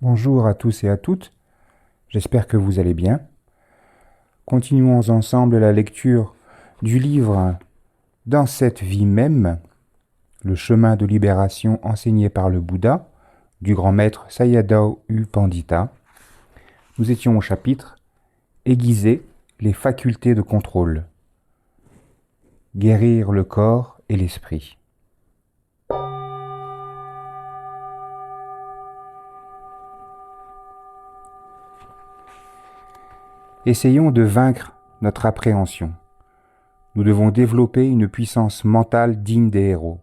Bonjour à tous et à toutes, j'espère que vous allez bien. Continuons ensemble la lecture du livre Dans cette vie même, le chemin de libération enseigné par le Bouddha, du grand maître Sayadaw U Pandita. Nous étions au chapitre Aiguiser les facultés de contrôle, guérir le corps et l'esprit. Essayons de vaincre notre appréhension. Nous devons développer une puissance mentale digne des héros.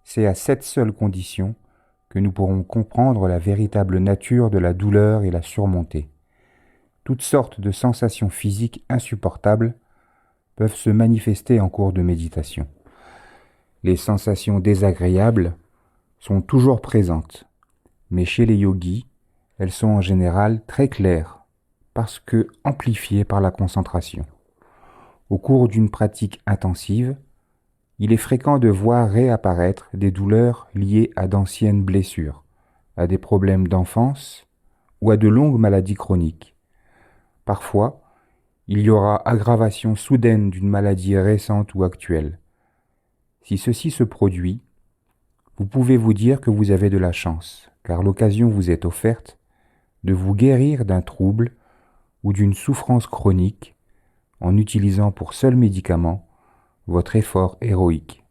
C'est à cette seule condition que nous pourrons comprendre la véritable nature de la douleur et la surmonter. Toutes sortes de sensations physiques insupportables peuvent se manifester en cours de méditation. Les sensations désagréables sont toujours présentes, mais chez les yogis, elles sont en général très claires, parce que amplifiées par la concentration. Au cours d'une pratique intensive, il est fréquent de voir réapparaître des douleurs liées à d'anciennes blessures, à des problèmes d'enfance ou à de longues maladies chroniques. Parfois, il y aura aggravation soudaine d'une maladie récente ou actuelle. Si ceci se produit, vous pouvez vous dire que vous avez de la chance, car l'occasion vous est offerte de vous guérir d'un trouble ou d'une souffrance chronique en utilisant pour seul médicament votre effort héroïque.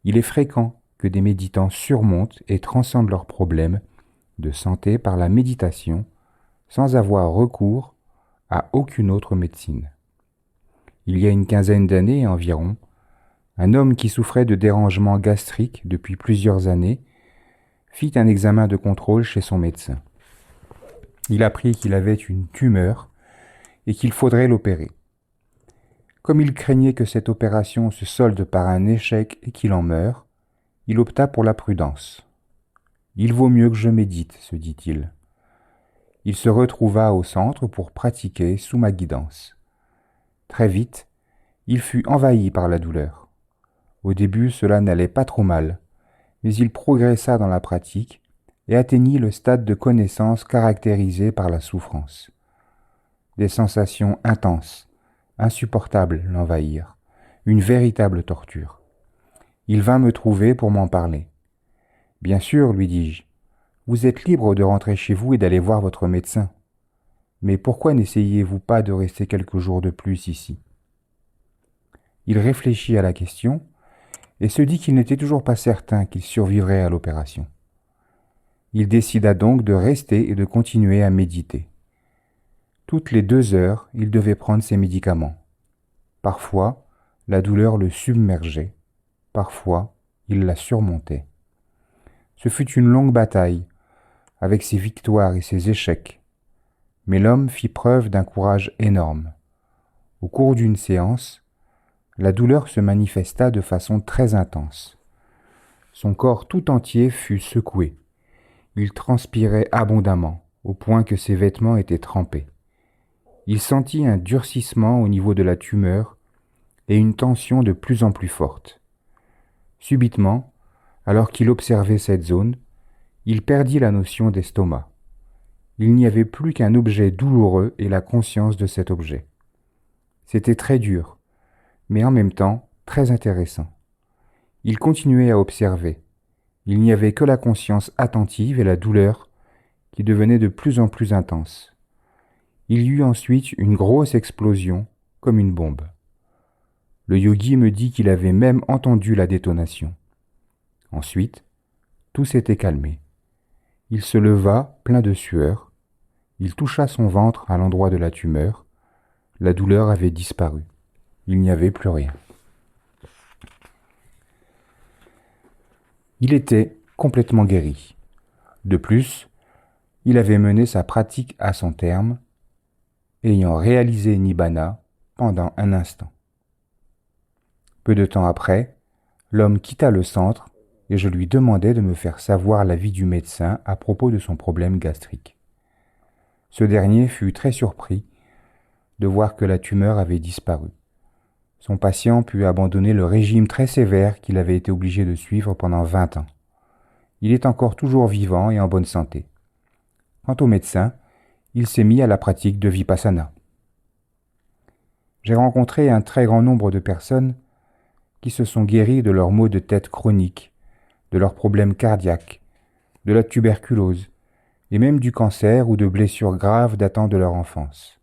Il est fréquent que des méditants surmontent et transcendent leurs problèmes de santé par la méditation sans avoir recours à aucune autre médecine. Il y a une quinzaine d'années environ, un homme qui souffrait de dérangements gastriques depuis plusieurs années fit un examen de contrôle chez son médecin. Il apprit qu'il avait une tumeur et qu'il faudrait l'opérer. Comme il craignait que cette opération se solde par un échec et qu'il en meure, il opta pour la prudence. « Il vaut mieux que je médite », se dit-il. Il se retrouva au centre pour pratiquer sous ma guidance. Très vite, il fut envahi par la douleur. Au début, cela n'allait pas trop mal, mais il progressa dans la pratique et atteignit le stade de connaissance caractérisé par la souffrance. Des sensations intenses, insupportables l'envahirent, une véritable torture. Il vint me trouver pour m'en parler. « Bien sûr, lui dis-je, vous êtes libre de rentrer chez vous et d'aller voir votre médecin. Mais pourquoi n'essayez-vous pas de rester quelques jours de plus ici ?» Il réfléchit à la question et se dit qu'il n'était toujours pas certain qu'il survivrait à l'opération. Il décida donc de rester et de continuer à méditer. Toutes les 2 heures, il devait prendre ses médicaments. Parfois, la douleur le submergeait. Parfois, il la surmontait. Ce fut une longue bataille, avec ses victoires et ses échecs. Mais l'homme fit preuve d'un courage énorme. Au cours d'une séance, la douleur se manifesta de façon très intense. Son corps tout entier fut secoué. Il transpirait abondamment, au point que ses vêtements étaient trempés. Il sentit un durcissement au niveau de la tumeur et une tension de plus en plus forte. Subitement, alors qu'il observait cette zone, il perdit la notion d'estomac. Il n'y avait plus qu'un objet douloureux et la conscience de cet objet. C'était très dur, mais en même temps très intéressant. Il continuait à observer. Il n'y avait que la conscience attentive et la douleur qui devenait de plus en plus intense. Il y eut ensuite une grosse explosion, comme une bombe. Le yogi me dit qu'il avait même entendu la détonation. Ensuite, tout s'était calmé. Il se leva, plein de sueur. Il toucha son ventre à l'endroit de la tumeur. La douleur avait disparu. Il n'y avait plus rien. Il était complètement guéri. De plus, il avait mené sa pratique à son terme, ayant réalisé Nibbana pendant un instant. Peu de temps après, l'homme quitta le centre et je lui demandai de me faire savoir l'avis du médecin à propos de son problème gastrique. Ce dernier fut très surpris de voir que la tumeur avait disparu. Son patient put abandonner le régime très sévère qu'il avait été obligé de suivre pendant 20 ans. Il est encore toujours vivant et en bonne santé. Quant au médecin, il s'est mis à la pratique de Vipassana. J'ai rencontré un très grand nombre de personnes qui se sont guéries de leurs maux de tête chroniques, de leurs problèmes cardiaques, de la tuberculose, et même du cancer ou de blessures graves datant de leur enfance.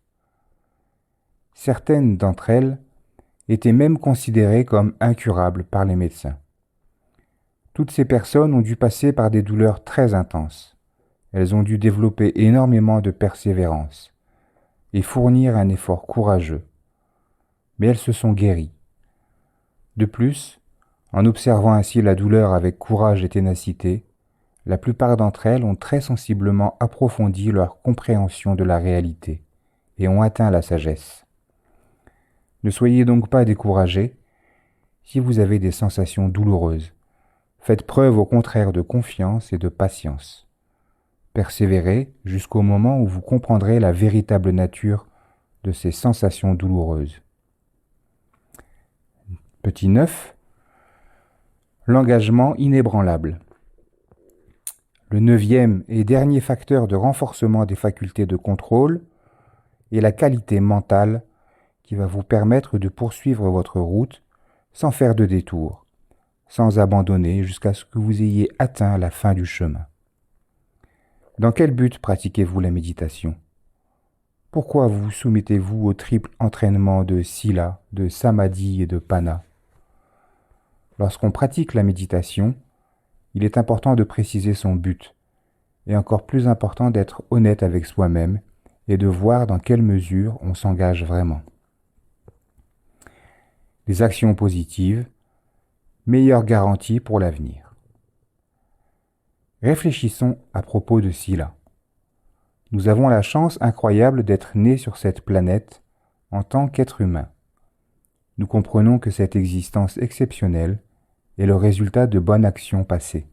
Certaines d'entre elles étaient même considérées comme incurables par les médecins. Toutes ces personnes ont dû passer par des douleurs très intenses. Elles ont dû développer énormément de persévérance et fournir un effort courageux. Mais elles se sont guéries. De plus, en observant ainsi la douleur avec courage et ténacité, la plupart d'entre elles ont très sensiblement approfondi leur compréhension de la réalité et ont atteint la sagesse. Ne soyez donc pas découragés si vous avez des sensations douloureuses. Faites preuve au contraire de confiance et de patience. Persévérez jusqu'au moment où vous comprendrez la véritable nature de ces sensations douloureuses. Petit 9. L'engagement inébranlable. Le 9e et dernier facteur de renforcement des facultés de contrôle est la qualité mentale qui va vous permettre de poursuivre votre route sans faire de détour, sans abandonner jusqu'à ce que vous ayez atteint la fin du chemin. Dans quel but pratiquez-vous la méditation? Pourquoi vous soumettez-vous au triple entraînement de Sila, de Samadhi et de Panna? Lorsqu'on pratique la méditation, il est important de préciser son but, et encore plus important d'être honnête avec soi-même et de voir dans quelle mesure on s'engage vraiment. Les actions positives, meilleure garantie pour l'avenir. Réfléchissons à propos de Sila. Nous avons la chance incroyable d'être nés sur cette planète en tant qu'être humain. Nous comprenons que cette existence exceptionnelle est le résultat de bonnes actions passées.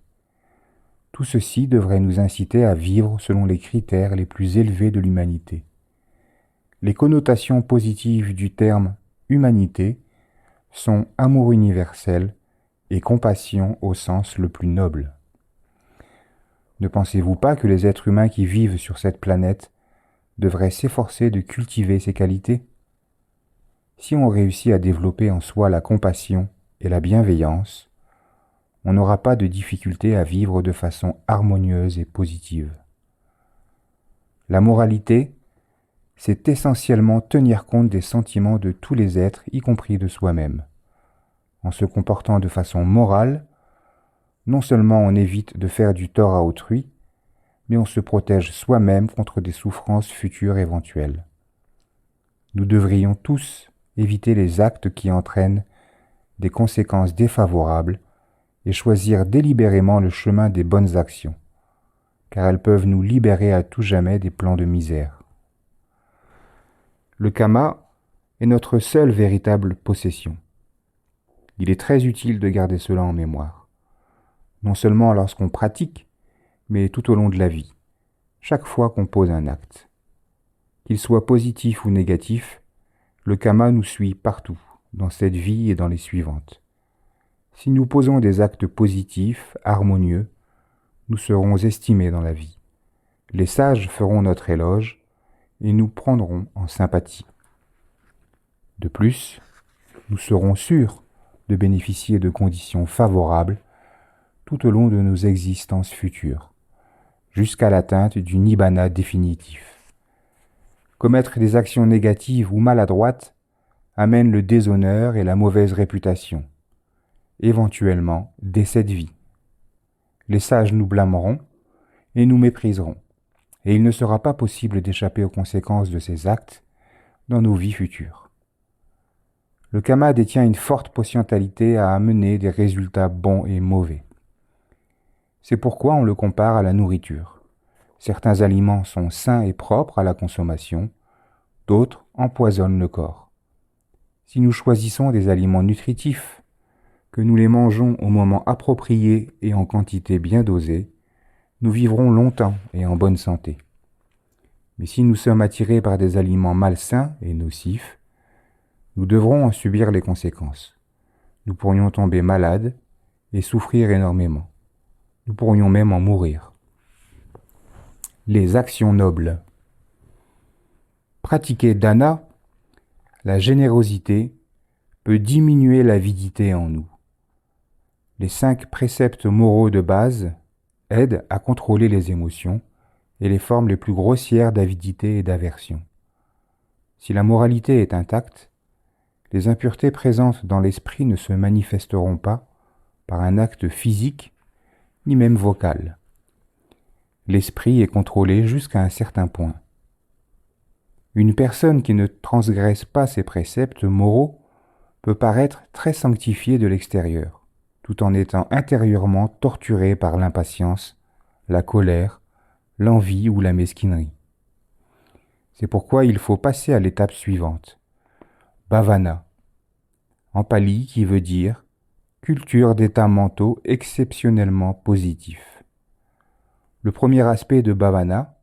Tout ceci devrait nous inciter à vivre selon les critères les plus élevés de l'humanité. Les connotations positives du terme humanité sont amour universel et compassion au sens le plus noble. Ne pensez-vous pas que les êtres humains qui vivent sur cette planète devraient s'efforcer de cultiver ces qualités? Si on réussit à développer en soi la compassion et la bienveillance, on n'aura pas de difficulté à vivre de façon harmonieuse et positive. La moralité, c'est essentiellement tenir compte des sentiments de tous les êtres, y compris de soi-même. En se comportant de façon morale, non seulement on évite de faire du tort à autrui, mais on se protège soi-même contre des souffrances futures éventuelles. Nous devrions tous éviter les actes qui entraînent des conséquences défavorables et choisir délibérément le chemin des bonnes actions, car elles peuvent nous libérer à tout jamais des plans de misère. Le Kama est notre seule véritable possession. Il est très utile de garder cela en mémoire, non seulement lorsqu'on pratique, mais tout au long de la vie, chaque fois qu'on pose un acte. Qu'il soit positif ou négatif, le Kama nous suit partout, dans cette vie et dans les suivantes. Si nous posons des actes positifs, harmonieux, nous serons estimés dans la vie. Les sages feront notre éloge et nous prendrons en sympathie. De plus, nous serons sûrs de bénéficier de conditions favorables tout au long de nos existences futures, jusqu'à l'atteinte du Nibbana définitif. Commettre des actions négatives ou maladroites amène le déshonneur et la mauvaise réputation, éventuellement dès cette vie. Les sages nous blâmeront et nous mépriseront, et il ne sera pas possible d'échapper aux conséquences de ces actes dans nos vies futures. Le Kama détient une forte potentialité à amener des résultats bons et mauvais. C'est pourquoi on le compare à la nourriture. Certains aliments sont sains et propres à la consommation, d'autres empoisonnent le corps. Si nous choisissons des aliments nutritifs, que nous les mangeons au moment approprié et en quantité bien dosée, nous vivrons longtemps et en bonne santé. Mais si nous sommes attirés par des aliments malsains et nocifs, nous devrons en subir les conséquences. Nous pourrions tomber malades et souffrir énormément. Nous pourrions même en mourir. Les actions nobles. Pratiquer dana, la générosité, peut diminuer l'avidité en nous. Les 5 préceptes moraux de base aident à contrôler les émotions et les formes les plus grossières d'avidité et d'aversion. Si la moralité est intacte, les impuretés présentes dans l'esprit ne se manifesteront pas par un acte physique ni même vocal. L'esprit est contrôlé jusqu'à un certain point. Une personne qui ne transgresse pas ces préceptes moraux peut paraître très sanctifiée de l'extérieur, tout en étant intérieurement torturée par l'impatience, la colère, l'envie ou la mesquinerie. C'est pourquoi il faut passer à l'étape suivante, bhavana, en pali qui veut dire culture d'états mentaux exceptionnellement positifs. Le premier aspect de bhavana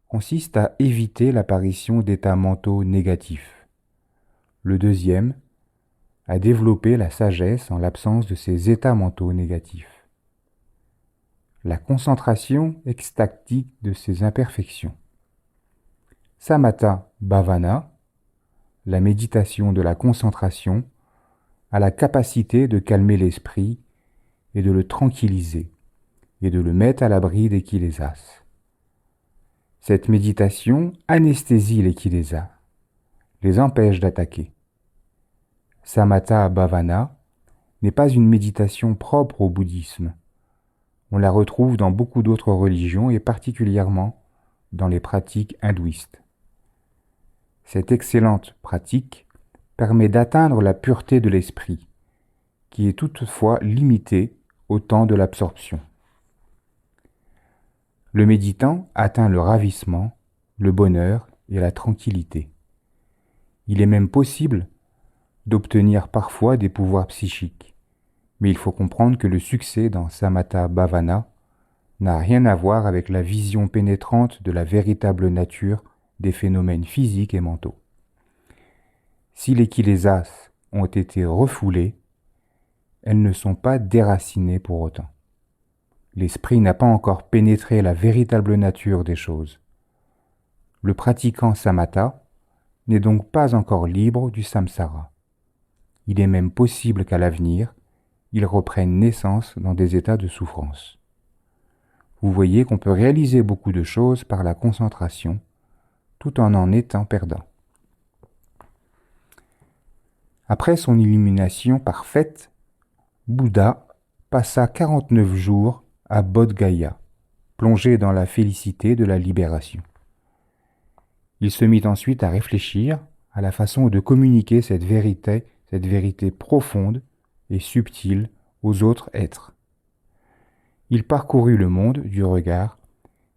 consiste à éviter l'apparition d'états mentaux négatifs. Le deuxième, à développer la sagesse en l'absence de ces états mentaux négatifs. La concentration extatique de ces imperfections. Samatha bhavana, la méditation de la concentration, a la capacité de calmer l'esprit et de le tranquilliser et de le mettre à l'abri des kilésas. Cette méditation anesthésie les kilésas, les empêche d'attaquer. Samatha bhavana n'est pas une méditation propre au bouddhisme. On la retrouve dans beaucoup d'autres religions et particulièrement dans les pratiques hindouistes. Cette excellente pratique permet d'atteindre la pureté de l'esprit, qui est toutefois limitée au temps de l'absorption. Le méditant atteint le ravissement, le bonheur et la tranquillité. Il est même possible d'obtenir parfois des pouvoirs psychiques, mais il faut comprendre que le succès dans Samatha bhavana n'a rien à voir avec la vision pénétrante de la véritable nature des phénomènes physiques et mentaux. Si les kilésas ont été refoulées, elles ne sont pas déracinées pour autant. L'esprit n'a pas encore pénétré la véritable nature des choses. Le pratiquant samatha n'est donc pas encore libre du samsara. Il est même possible qu'à l'avenir, il reprenne naissance dans des états de souffrance. Vous voyez qu'on peut réaliser beaucoup de choses par la concentration, tout en étant perdant. Après son illumination parfaite, Bouddha passa 49 jours à Bodh Gaya, plongé dans la félicité de la libération. Il se mit ensuite à réfléchir à la façon de communiquer cette vérité profonde et subtile aux autres êtres. Il parcourut le monde du regard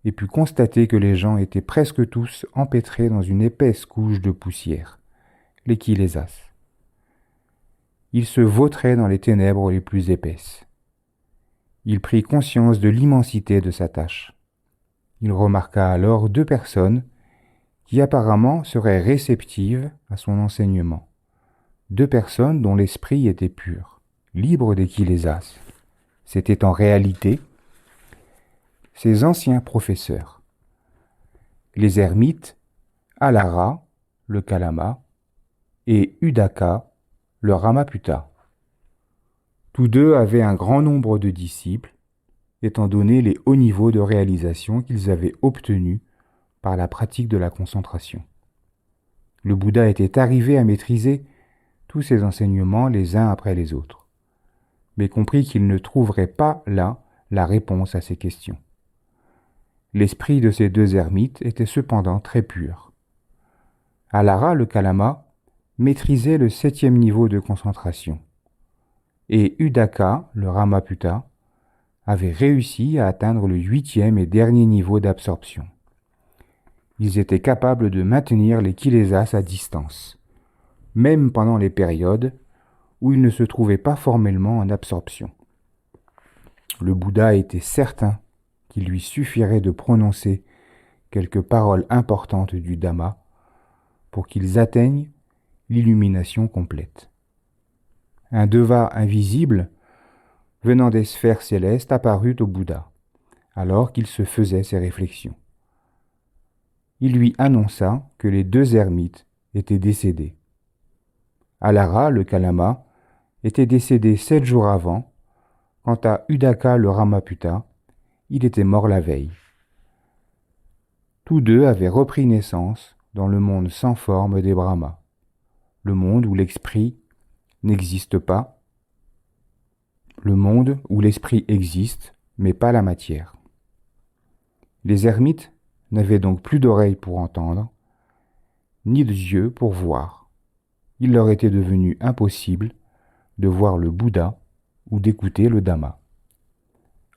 et put constater que les gens étaient presque tous empêtrés dans une épaisse couche de poussière, les kilésas. Il se vautrait dans les ténèbres les plus épaisses. Il prit conscience de l'immensité de sa tâche. Il remarqua alors 2 personnes qui apparemment seraient réceptives à son enseignement. 2 personnes dont l'esprit était pur, libre des kilésas. C'étaient en réalité ses anciens professeurs. Les ermites Alara, le Kalama, et Udaka, le Ramaputta. Tous 2 avaient un grand nombre de disciples, étant donné les hauts niveaux de réalisation qu'ils avaient obtenus par la pratique de la concentration. Le Bouddha était arrivé à maîtriser tous ses enseignements les uns après les autres, mais comprit qu'il ne trouverait pas là la réponse à ces questions. L'esprit de ces 2 ermites était cependant très pur. Alara, le Kalama, maîtrisait le 7e niveau de concentration, et Udaka, le Ramaputta, avait réussi à atteindre le 8e et dernier niveau d'absorption. Ils étaient capables de maintenir les kilésas à distance, même pendant les périodes où ils ne se trouvaient pas formellement en absorption. Le Bouddha était certain qu'il lui suffirait de prononcer quelques paroles importantes du Dhamma pour qu'ils atteignent l'illumination complète. Un deva invisible venant des sphères célestes apparut au Bouddha, alors qu'il se faisait ses réflexions. il lui annonça que les deux ermites étaient décédés. Alara, le Kalama, était décédé 7 jours avant. Quant à Udaka le Ramaputta, il était mort la veille. Tous deux avaient repris naissance dans le monde sans forme des Brahmas, le monde où l'esprit n'existe pas, le monde où l'esprit existe, mais pas la matière. Les ermites n'avaient donc plus d'oreilles pour entendre, ni de yeux pour voir. Il leur était devenu impossible de voir le Bouddha ou d'écouter le Dhamma.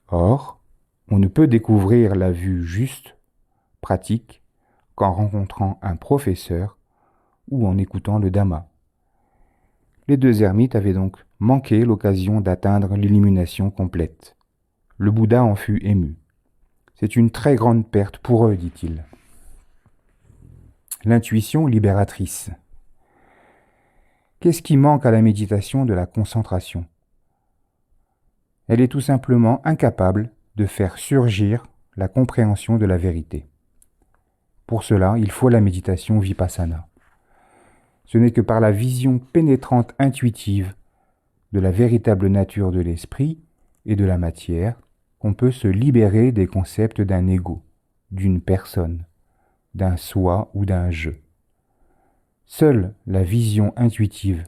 Or, on ne peut découvrir la vue juste, pratique, qu'en rencontrant un professeur ou en écoutant le Dhamma. Les deux ermites avaient donc manqué l'occasion d'atteindre l'illumination complète. Le Bouddha en fut ému. C'est une très grande perte pour eux, dit-il. L'intuition libératrice. Qu'est-ce qui manque à la méditation de la concentration? Elle est tout simplement incapable de faire surgir la compréhension de la vérité. Pour cela, il faut la méditation vipassana. Ce n'est que par la vision pénétrante intuitive de la véritable nature de l'esprit et de la matière qu'on peut se libérer des concepts d'un ego, d'une personne, d'un soi ou d'un je. Seule la vision intuitive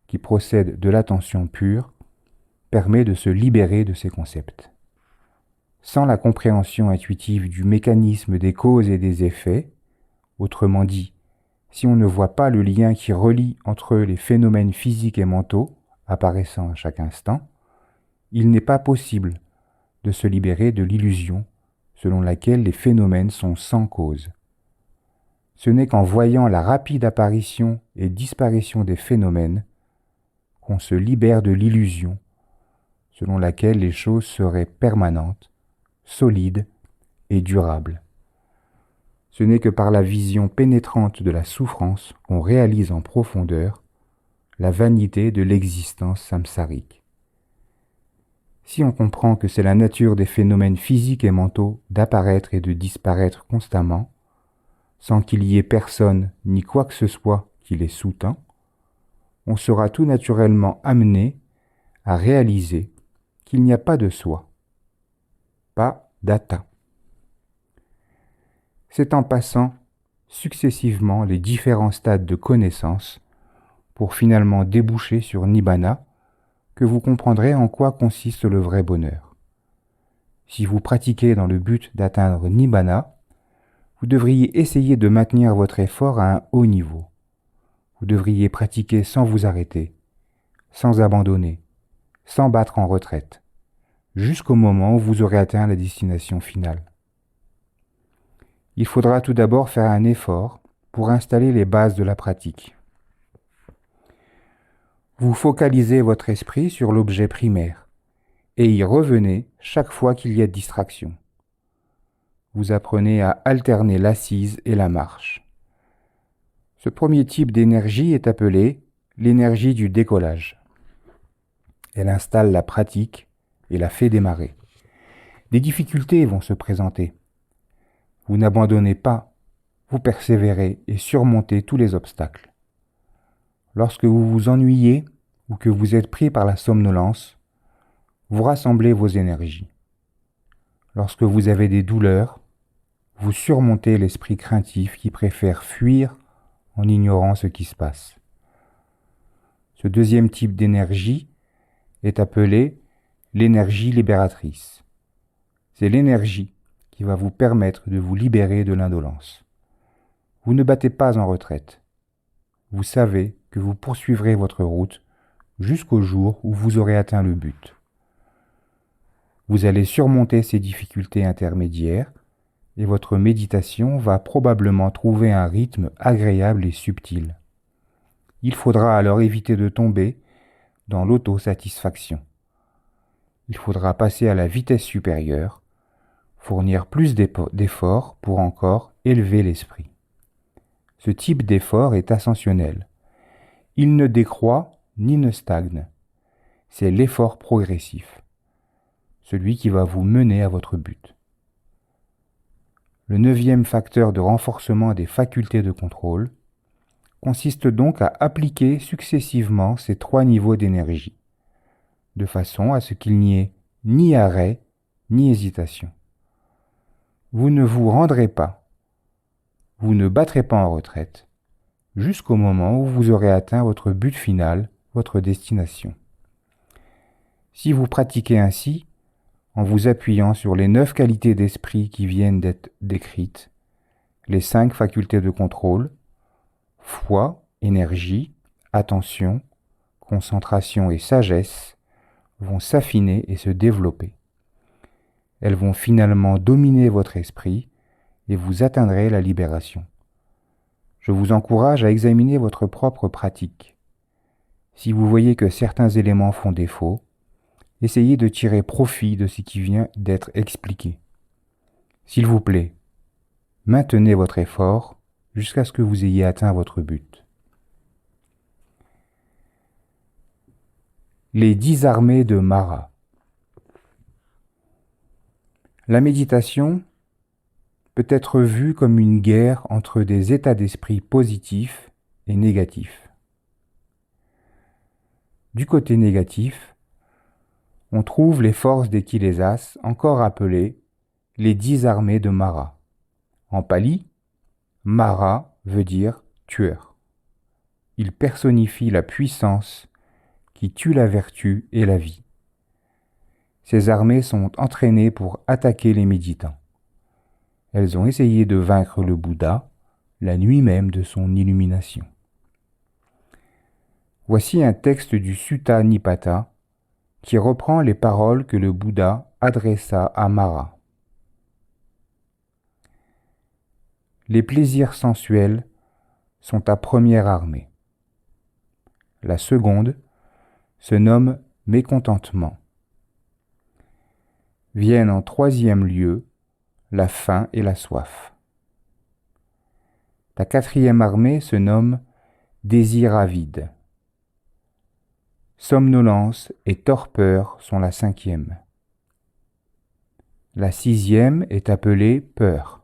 qui procède de l'attention pure permet de se libérer de ces concepts. Sans la compréhension intuitive du mécanisme des causes et des effets, autrement dit, si on ne voit pas le lien qui relie entre les phénomènes physiques et mentaux apparaissant à chaque instant, il n'est pas possible de se libérer de l'illusion selon laquelle les phénomènes sont sans cause. Ce n'est qu'en voyant la rapide apparition et disparition des phénomènes qu'on se libère de l'illusion selon laquelle les choses seraient permanentes, solides et durables. Ce n'est que par la vision pénétrante de la souffrance qu'on réalise en profondeur la vanité de l'existence samsarique. Si on comprend que c'est la nature des phénomènes physiques et mentaux d'apparaître et de disparaître constamment, sans qu'il y ait personne ni quoi que ce soit qui les sous-tend, on sera tout naturellement amené à réaliser qu'il n'y a pas de soi, pas d'atta. C'est en passant successivement les différents stades de connaissance pour finalement déboucher sur Nibbana que vous comprendrez en quoi consiste le vrai bonheur. Si vous pratiquez dans le but d'atteindre Nibbana, vous devriez essayer de maintenir votre effort à un haut niveau. Vous devriez pratiquer sans vous arrêter, sans abandonner, sans battre en retraite, jusqu'au moment où vous aurez atteint la destination finale. Il faudra tout d'abord faire un effort pour installer les bases de la pratique. Vous focalisez votre esprit sur l'objet primaire et y revenez chaque fois qu'il y a distraction. Vous apprenez à alterner l'assise et la marche. Ce premier type d'énergie est appelé l'énergie du décollage. Elle installe la pratique et la fait démarrer. Des difficultés vont se présenter. Vous n'abandonnez pas, vous persévérez et surmontez tous les obstacles. Lorsque vous vous ennuyez ou que vous êtes pris par la somnolence, vous rassemblez vos énergies. Lorsque vous avez des douleurs, vous surmontez l'esprit craintif qui préfère fuir en ignorant ce qui se passe. Ce deuxième type d'énergie est appelé l'énergie libératrice. C'est l'énergie qui va vous permettre de vous libérer de l'indolence. Vous ne battez pas en retraite. Vous savez que vous poursuivrez votre route jusqu'au jour où vous aurez atteint le but. Vous allez surmonter ces difficultés intermédiaires et votre méditation va probablement trouver un rythme agréable et subtil. Il faudra alors éviter de tomber dans l'autosatisfaction. Il faudra passer à la vitesse supérieure, fournir plus d'efforts pour encore élever l'esprit. Ce type d'effort est ascensionnel. Il ne décroît ni ne stagne. C'est l'effort progressif, celui qui va vous mener à votre but. Le 9e facteur de renforcement des facultés de contrôle consiste donc à appliquer successivement ces 3 niveaux d'énergie, de façon à ce qu'il n'y ait ni arrêt ni hésitation. Vous ne vous rendrez pas, vous ne battrez pas en retraite, jusqu'au moment où vous aurez atteint votre but final, votre destination. Si vous pratiquez ainsi, en vous appuyant sur les 9 qualités d'esprit qui viennent d'être décrites, les 5 facultés de contrôle, foi, énergie, attention, concentration et sagesse, vont s'affiner et se développer. Elles vont finalement dominer votre esprit et vous atteindrez la libération. Je vous encourage à examiner votre propre pratique. Si vous voyez que certains éléments font défaut, essayez de tirer profit de ce qui vient d'être expliqué. S'il vous plaît, maintenez votre effort jusqu'à ce que vous ayez atteint votre but. Les 10 armées de Mara. La méditation peut être vue comme une guerre entre des états d'esprit positifs et négatifs. Du côté négatif, on trouve les forces des Kilesas, encore appelées les 10 armées de Mara. En pali, Mara veut dire tueur. Il personnifie la puissance qui tue la vertu et la vie. Ces armées sont entraînées pour attaquer les méditants. Elles ont essayé de vaincre le Bouddha la nuit même de son illumination. Voici un texte du Sutta Nipata qui reprend les paroles que le Bouddha adressa à Mara. Les plaisirs sensuels sont ta première armée. La seconde se nomme mécontentement. Viennent en 3e lieu la faim et la soif. Ta 4e armée se nomme désir avide. Somnolence et torpeur sont la 5e. La 6e est appelée peur.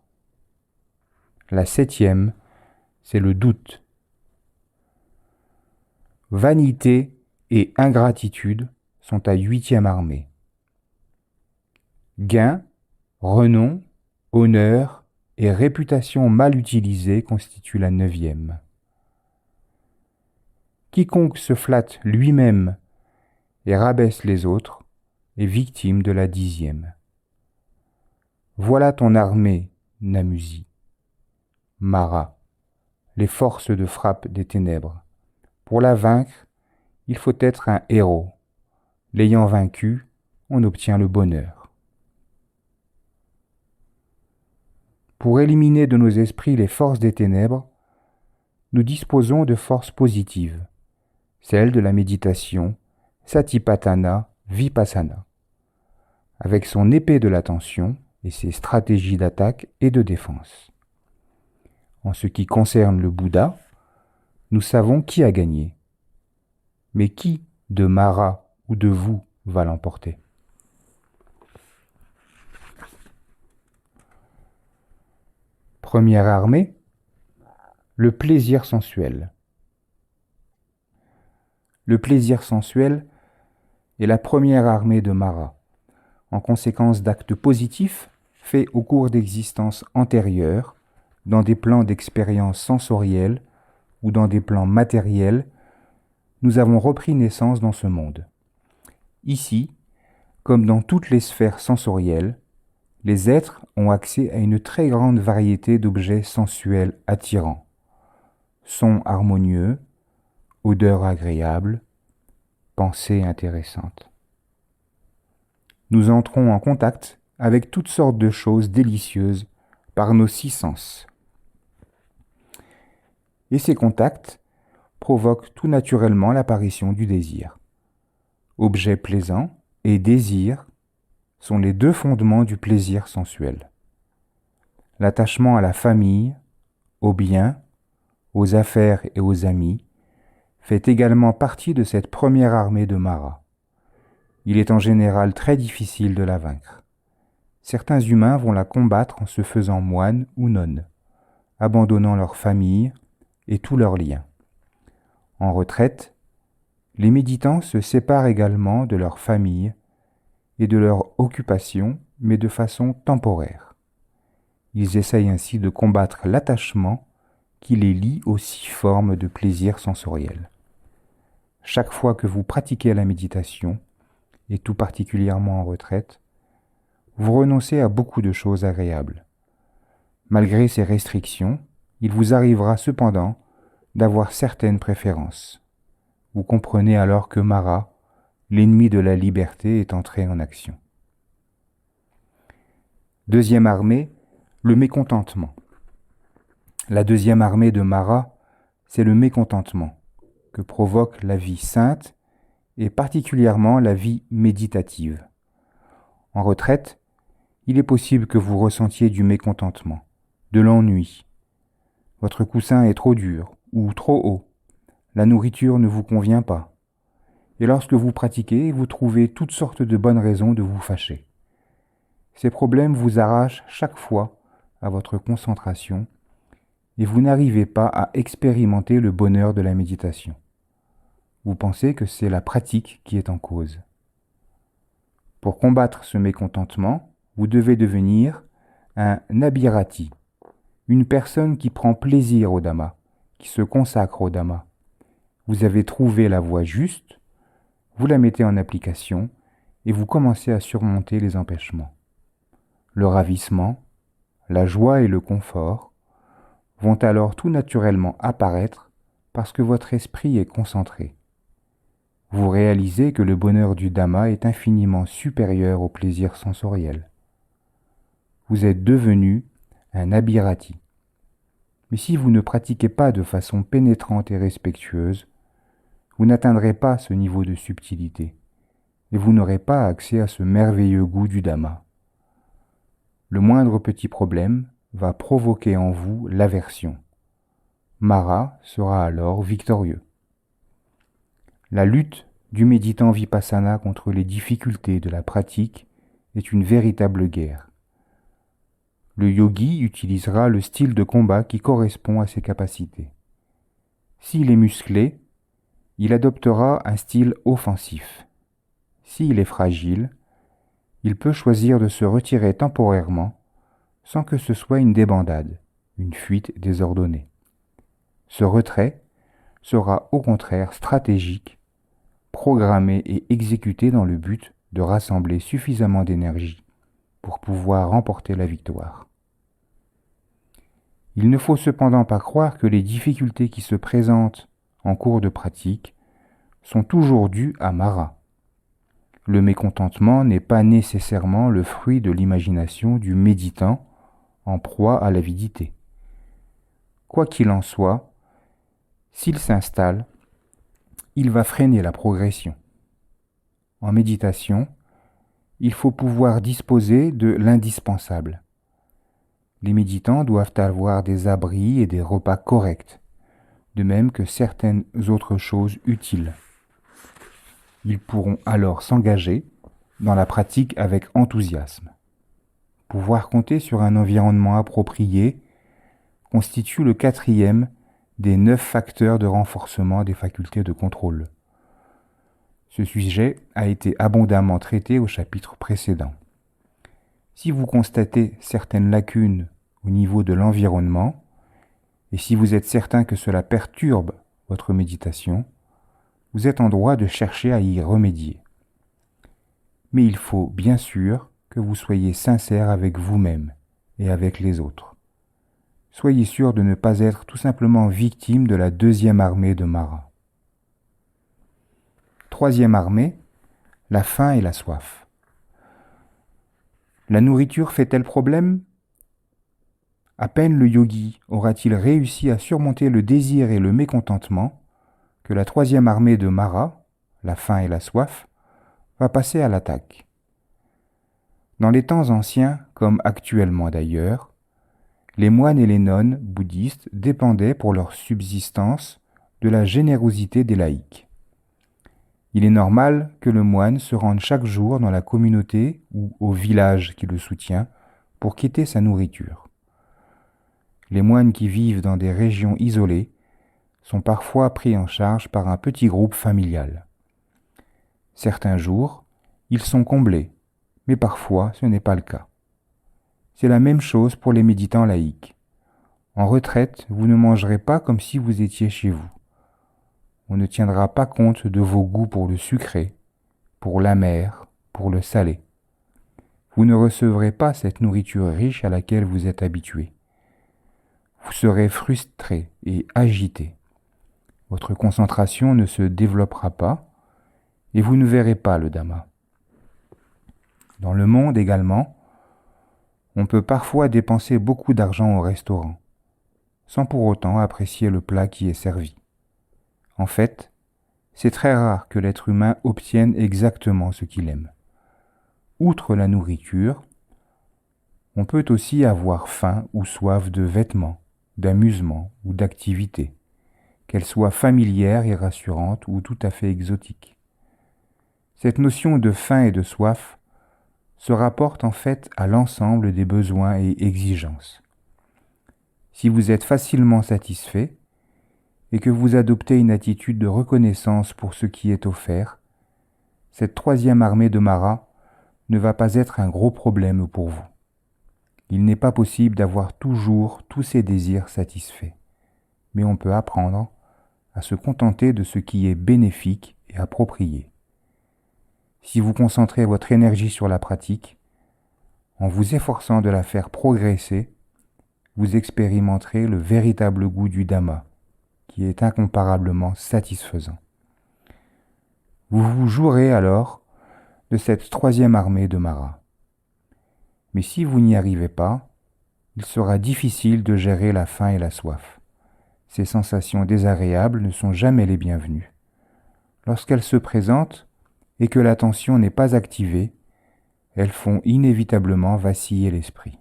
La 7e, c'est le doute. Vanité et ingratitude sont ta 8e armée. Gain, renom, honneur et réputation mal utilisée constituent la 9e. Quiconque se flatte lui-même et rabaisse les autres est victime de la 10e. Voilà ton armée, Namusi. Mara, les forces de frappe des ténèbres. Pour la vaincre, il faut être un héros. L'ayant vaincu, on obtient le bonheur. Pour éliminer de nos esprits les forces des ténèbres, nous disposons de forces positives, celles de la méditation, Satipatthana, Vipassana, avec son épée de l'attention et ses stratégies d'attaque et de défense. En ce qui concerne le Bouddha, nous savons qui a gagné. Mais qui, de Mara ou de vous, va l'emporter? Première armée, le plaisir sensuel. Le plaisir sensuel est la première armée de Mara, en conséquence d'actes positifs faits au cours d'existences antérieures, dans des plans d'expérience sensorielle ou dans des plans matériels, nous avons repris naissance dans ce monde. Ici, comme dans toutes les sphères sensorielles, les êtres ont accès à une très grande variété d'objets sensuels attirants. Sons harmonieux, odeurs agréables, pensées intéressantes. Nous entrons en contact avec toutes sortes de choses délicieuses par nos 6 sens. Et ces contacts provoquent tout naturellement l'apparition du désir. Objet plaisant et désir sont les 2 fondements du plaisir sensuel. L'attachement à la famille, aux biens, aux affaires et aux amis fait également partie de cette première armée de Mara. Il est en général très difficile de la vaincre. certains humains vont la combattre en se faisant moines ou nonnes, abandonnant leur famille et tous leurs liens. En retraite, les méditants se séparent également de leur famille et de leur occupation, mais de façon temporaire. Ils essayent ainsi de combattre l'attachement qui les lie aux 6 formes de plaisir sensoriel. Chaque fois que vous pratiquez la méditation, et tout particulièrement en retraite, vous renoncez à beaucoup de choses agréables. Malgré ces restrictions, il vous arrivera cependant d'avoir certaines préférences. Vous comprenez alors que Mara, l'ennemi de la liberté, est entré en action. Deuxième armée, le mécontentement. La deuxième armée de Mara, c'est le mécontentement que provoque la vie sainte et particulièrement la vie méditative. En retraite, il est possible que vous ressentiez du mécontentement, de l'ennui. Votre coussin est trop dur ou trop haut. La nourriture ne vous convient pas. Et lorsque vous pratiquez, vous trouvez toutes sortes de bonnes raisons de vous fâcher. Ces problèmes vous arrachent chaque fois à votre concentration et vous n'arrivez pas à expérimenter le bonheur de la méditation. Vous pensez que c'est la pratique qui est en cause. Pour combattre ce mécontentement, vous devez devenir un abhirati, une personne qui prend plaisir au Dhamma, qui se consacre au Dhamma. Vous avez trouvé la voie juste, vous la mettez en application et vous commencez à surmonter les empêchements. Le ravissement, la joie et le confort vont alors tout naturellement apparaître parce que votre esprit est concentré. Vous réalisez que le bonheur du Dhamma est infiniment supérieur au plaisir sensoriel. Vous êtes devenu un abhirati. Mais si vous ne pratiquez pas de façon pénétrante et respectueuse, vous n'atteindrez pas ce niveau de subtilité et vous n'aurez pas accès à ce merveilleux goût du Dhamma. Le moindre petit problème va provoquer en vous l'aversion. Mara sera alors victorieux. La lutte du méditant vipassana contre les difficultés de la pratique est une véritable guerre. Le yogi utilisera le style de combat qui correspond à ses capacités. S'il est musclé, il adoptera un style offensif. S'il est fragile, il peut choisir de se retirer temporairement sans que ce soit une débandade, une fuite désordonnée. Ce retrait sera au contraire stratégique, programmé et exécuté dans le but de rassembler suffisamment d'énergie pour pouvoir remporter la victoire. Il ne faut cependant pas croire que les difficultés qui se présentent en cours de pratique sont toujours dues à Mara. Le mécontentement n'est pas nécessairement le fruit de l'imagination du méditant en proie à l'avidité. Quoi qu'il en soit, s'il s'installe, il va freiner la progression. En méditation, il faut pouvoir disposer de l'indispensable. Les méditants doivent avoir des abris et des repas corrects, de même que certaines autres choses utiles. Ils pourront alors s'engager dans la pratique avec enthousiasme. Pouvoir compter sur un environnement approprié constitue le 4e des 9 facteurs de renforcement des facultés de contrôle. Ce sujet a été abondamment traité au chapitre précédent. Si vous constatez certaines lacunes au niveau de l'environnement, et si vous êtes certain que cela perturbe votre méditation, vous êtes en droit de chercher à y remédier. Mais il faut bien sûr que vous soyez sincère avec vous-même et avec les autres. Soyez sûr de ne pas être tout simplement victime de la 2e armée de Mara. 3e armée, la faim et la soif. La nourriture fait-elle problème ? À peine le yogi aura-t-il réussi à surmonter le désir et le mécontentement que la 3e armée de Mara, la faim et la soif, va passer à l'attaque. Dans les temps anciens, comme actuellement d'ailleurs, les moines et les nonnes bouddhistes dépendaient pour leur subsistance de la générosité des laïcs. Il est normal que le moine se rende chaque jour dans la communauté ou au village qui le soutient pour quitter sa nourriture. Les moines qui vivent dans des régions isolées sont parfois pris en charge par un petit groupe familial. Certains jours, ils sont comblés, mais parfois ce n'est pas le cas. C'est la même chose pour les méditants laïcs. En retraite, vous ne mangerez pas comme si vous étiez chez vous. On ne tiendra pas compte de vos goûts pour le sucré, pour l'amer, pour le salé. Vous ne recevrez pas cette nourriture riche à laquelle vous êtes habitué. Vous serez frustré et agité. Votre concentration ne se développera pas et vous ne verrez pas le Dhamma. Dans le monde également, on peut parfois dépenser beaucoup d'argent au restaurant, sans pour autant apprécier le plat qui est servi. En fait, c'est très rare que l'être humain obtienne exactement ce qu'il aime. Outre la nourriture, on peut aussi avoir faim ou soif de vêtements, d'amusement ou d'activités, qu'elles soient familières et rassurantes ou tout à fait exotiques. Cette notion de faim et de soif se rapporte en fait à l'ensemble des besoins et exigences. Si vous êtes facilement satisfait et que vous adoptez une attitude de reconnaissance pour ce qui est offert, cette troisième armée de Mara ne va pas être un gros problème pour vous. Il n'est pas possible d'avoir toujours tous ses désirs satisfaits, mais on peut apprendre à se contenter de ce qui est bénéfique et approprié. Si vous concentrez votre énergie sur la pratique, en vous efforçant de la faire progresser, vous expérimenterez le véritable goût du Dhamma, qui est incomparablement satisfaisant. Vous vous jouerez alors de cette troisième armée de Mara. Mais si vous n'y arrivez pas, il sera difficile de gérer la faim et la soif. Ces sensations désagréables ne sont jamais les bienvenues. Lorsqu'elles se présentent et que l'attention n'est pas activée, elles font inévitablement vaciller l'esprit.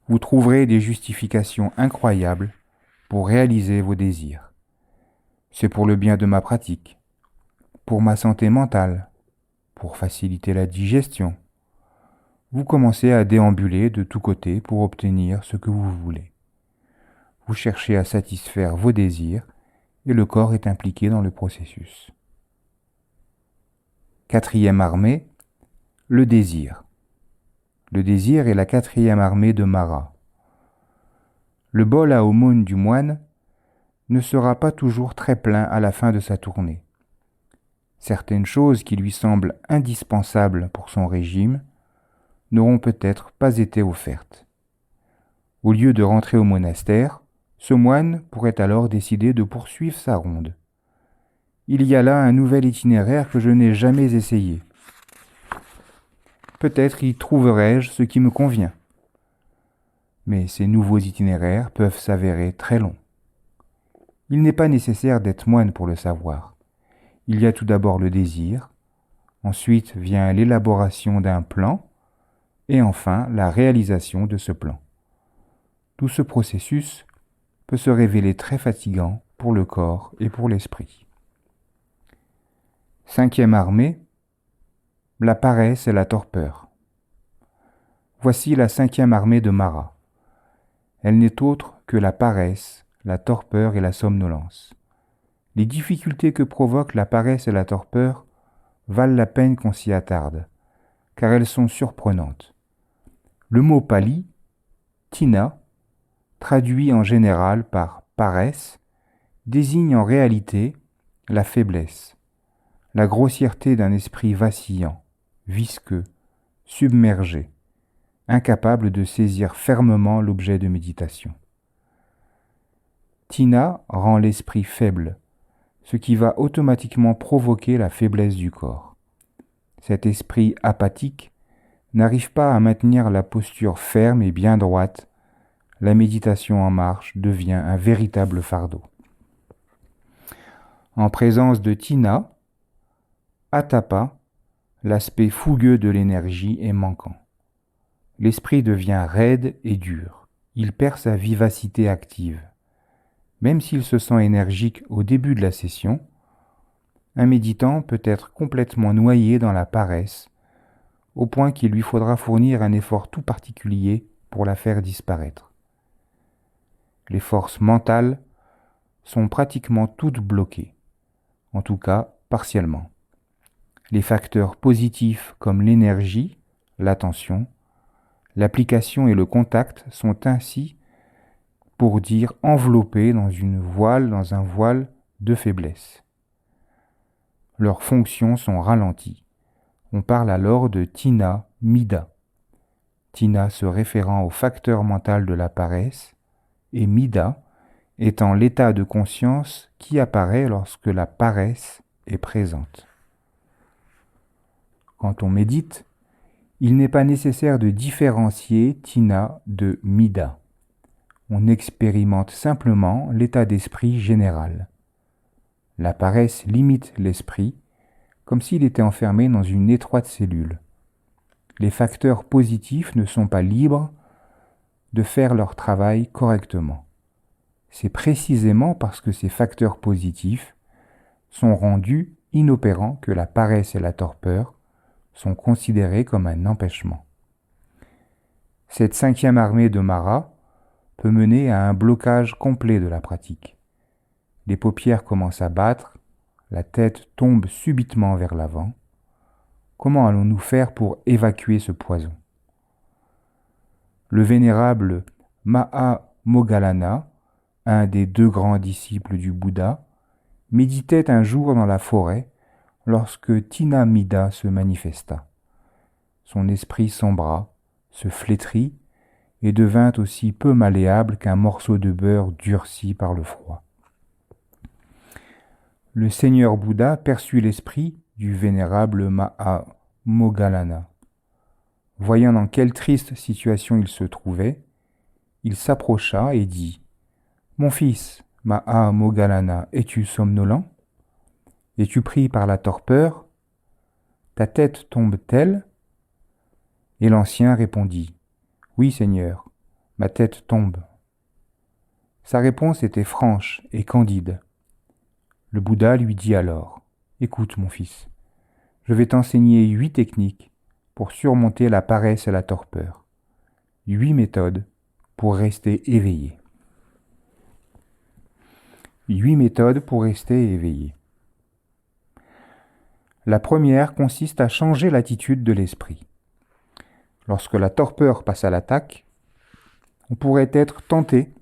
Vous trouverez des justifications incroyables pour réaliser vos désirs. C'est pour le bien de ma pratique, pour ma santé mentale, pour faciliter la digestion. Vous commencez à déambuler de tous côtés pour obtenir ce que vous voulez. Vous cherchez à satisfaire vos désirs et le corps est impliqué dans le processus. Quatrième armée, le désir. Le désir est la quatrième armée de Mara. Le bol à aumône du moine ne sera pas toujours très plein à la fin de sa tournée. Certaines choses qui lui semblent indispensables pour son régime n'auront peut-être pas été offertes. Au lieu de rentrer au monastère, ce moine pourrait alors décider de poursuivre sa ronde. Il y a là un nouvel itinéraire que je n'ai jamais essayé. Peut-être y trouverai-je ce qui me convient. Mais ces nouveaux itinéraires peuvent s'avérer très longs. Il n'est pas nécessaire d'être moine pour le savoir. Il y a tout d'abord le désir, ensuite vient l'élaboration d'un plan, et enfin la réalisation de ce plan. Tout ce processus peut se révéler très fatigant pour le corps et pour l'esprit. Cinquième armée, la paresse et la torpeur. Voici la cinquième armée de Mara. Elle n'est autre que la paresse, la torpeur et la somnolence. Les difficultés que provoquent la paresse et la torpeur valent la peine qu'on s'y attarde, car elles sont surprenantes. Le mot pali, tina, traduit en général par paresse, désigne en réalité la faiblesse, la grossièreté d'un esprit vacillant, visqueux, submergé, incapable de saisir fermement l'objet de méditation. Tina rend l'esprit faible, ce qui va automatiquement provoquer la faiblesse du corps. Cet esprit apathique n'arrive pas à maintenir la posture ferme et bien droite. La méditation en marche devient un véritable fardeau. En présence de Tina, Atapa, l'aspect fougueux de l'énergie est manquant. L'esprit devient raide et dur. Il perd sa vivacité active. Même s'il se sent énergique au début de la session, un méditant peut être complètement noyé dans la paresse, au point qu'il lui faudra fournir un effort tout particulier pour la faire disparaître. Les forces mentales sont pratiquement toutes bloquées, en tout cas partiellement. Les facteurs positifs comme l'énergie, l'attention, l'application et le contact sont ainsi, pour dire, enveloppés dans un voile de faiblesse. Leurs fonctions sont ralenties. On parle alors de tina mida. Tina se référant au facteur mental de la paresse et mida étant l'état de conscience qui apparaît lorsque la paresse est présente. Quand on médite, il n'est pas nécessaire de différencier tina de mida. On expérimente simplement l'état d'esprit général. La paresse limite l'esprit comme s'il était enfermé dans une étroite cellule. Les facteurs positifs ne sont pas libres de faire leur travail correctement. C'est précisément parce que ces facteurs positifs sont rendus inopérants que la paresse et la torpeur sont considérés comme un empêchement. Cette 5e armée de Mara peut mener à un blocage complet de la pratique. Les paupières commencent à battre, la tête tombe subitement vers l'avant. Comment allons-nous faire pour évacuer ce poison? Le vénérable Mahamoggallana, un des 2 grands disciples du Bouddha, méditait un jour dans la forêt lorsque Tinamida se manifesta. Son esprit sombra, se flétrit et devint aussi peu malléable qu'un morceau de beurre durci par le froid. Le Seigneur Bouddha perçut l'esprit du vénérable Mahamoggallana. Voyant dans quelle triste situation il se trouvait, il s'approcha et dit « Mon fils, Mahamoggallana, es-tu somnolent? Es-tu pris par la torpeur? Ta tête tombe-t-elle » Et l'ancien répondit « Oui, Seigneur, ma tête tombe. » Sa réponse était franche et candide. Le Bouddha lui dit alors « Écoute, mon fils, je vais t'enseigner 8 techniques pour surmonter la paresse et la torpeur. 8 méthodes pour rester éveillé. 8 méthodes pour rester éveillé. La première consiste à changer l'attitude de l'esprit. Lorsque la torpeur passe à l'attaque, on pourrait être tenté